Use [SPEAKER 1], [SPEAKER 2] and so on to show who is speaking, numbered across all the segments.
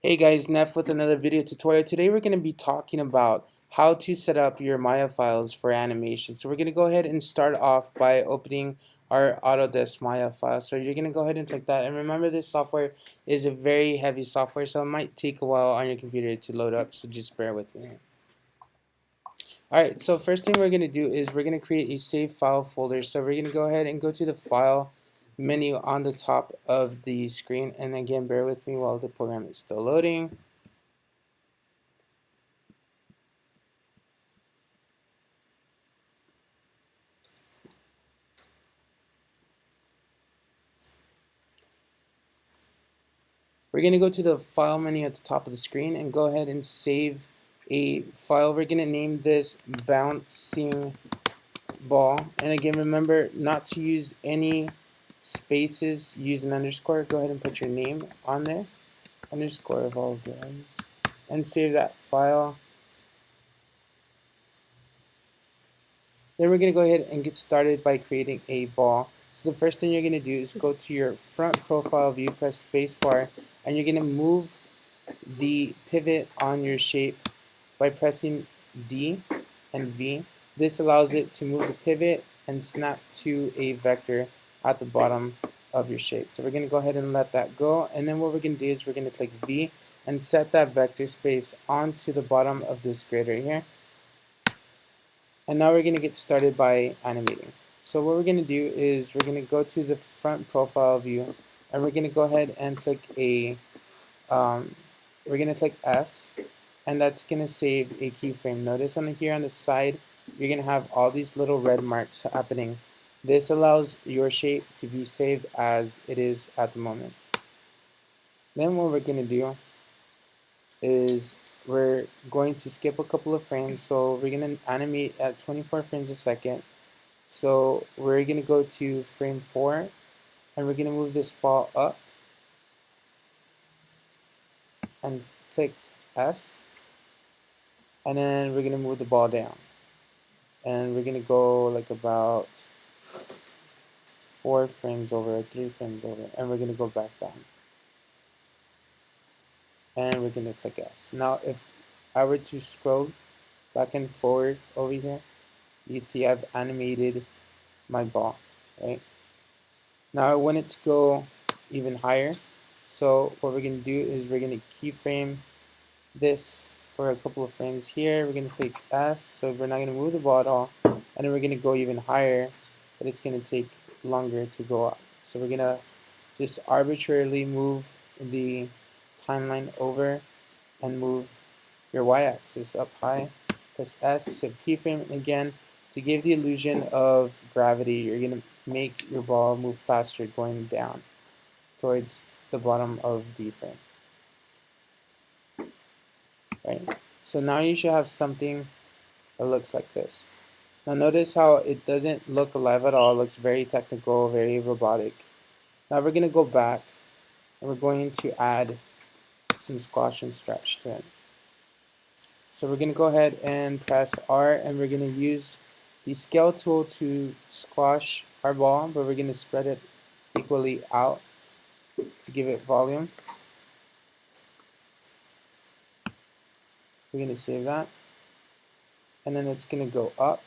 [SPEAKER 1] Hey guys, Neff with another video tutorial. Today we're going to be talking about how to set up your Maya files for animation. So we're going to go ahead and start off by opening our Autodesk Maya file. So you're going to go ahead and click that. And remember, this software is a very heavy software, so it might take a while on your computer to load up, so just bear with me. Alright, so first thing we're going to do is we're going to create a save file folder. So we're going to go ahead and go to the file menu on the top of the screen, and again, bear with me while the program is still loading. We're going to go to the file menu at the top of the screen and go ahead and save a file. We're going to name this bouncing ball, and again, remember not to use any spaces, use an underscore. Go ahead and put your name on there, underscore of all of those, and save that file. Then we're going to go ahead and get started by creating a ball. So the first thing you're going to do is go to your front profile view, press spacebar, and you're going to move the pivot on your shape by pressing D and V. This allows it to move the pivot and snap to a vector at the bottom of your shape. So we're going to go ahead and let that go, and then what we're going to do is we're going to click V and set that vector space onto the bottom of this grid right here. And now we're going to get started by animating. So what we're going to do is we're going to go to the front profile view, and we're going to go ahead and click we're going to click S, and that's going to save a keyframe. Notice on here on the side, you're going to have all these little red marks happening. This allows your shape to be saved as it is at the moment. Then what we're going to do is we're going to skip a couple of frames. So we're going to animate at 24 frames a second. So we're going to go to frame 4, and we're going to move this ball up and click S, and then we're going to move the ball down, and we're going to go like about 4 frames over, 3 frames over, and we're going to go back down, and we're going to click S. Now if I were to scroll back and forward over here, you can see I've animated my ball, right? Now I want it to go even higher, so what we're going to do is we're going to keyframe this for a couple of frames here. We're going to click S, so we're not going to move the ball at all, and then we're going to go even higher, but it's going to take longer to go up. So we're going to just arbitrarily move the timeline over and move your y-axis up high. Press S, save keyframe, and again, to give the illusion of gravity, you're going to make your ball move faster going down towards the bottom of the frame. Right? So now you should have something that looks like this. Now notice how it doesn't look alive at all. It looks very technical, very robotic. Now we're going to go back, and we're going to add some squash and stretch to it. So we're going to go ahead and press R, and we're going to use the scale tool to squash our ball, but we're going to spread it equally out to give it volume. We're going to save that, and then it's going to go up.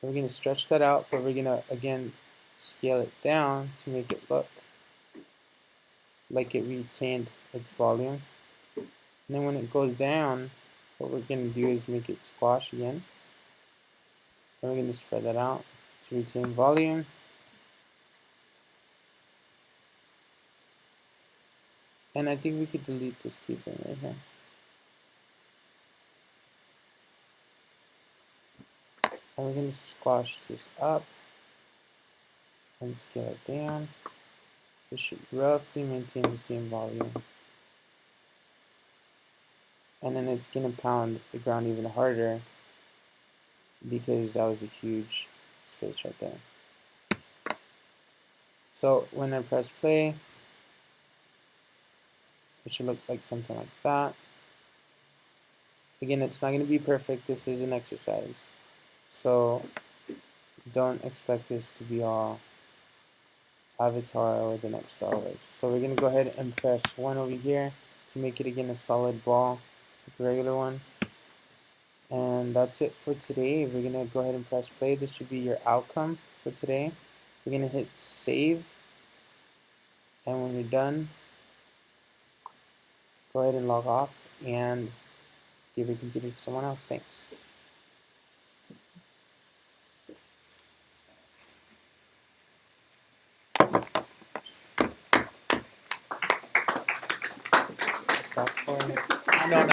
[SPEAKER 1] We're going to stretch that out, but we're going to again scale it down to make it look like it retained its volume. And then when it goes down, what we're going to do is make it squash again. And we're going to spread that out to retain volume. And I think we could delete this keyframe right here. And we're going to squash this up and scale it down. So it should roughly maintain the same volume. And then it's going to pound the ground even harder because that was a huge space right there. So when I press play, it should look like something like that. Again, it's not going to be perfect. This is an exercise. So don't expect this to be all Avatar or the next Star Wars. So we're going to go ahead and press 1 over here, to make it again a solid ball, like a regular one. And that's it for today. We're gonna go ahead and press play. This should be your outcome for today. We're gonna hit save, and when you're done, go ahead and log off and give your computer to someone else. Thanks. Stop for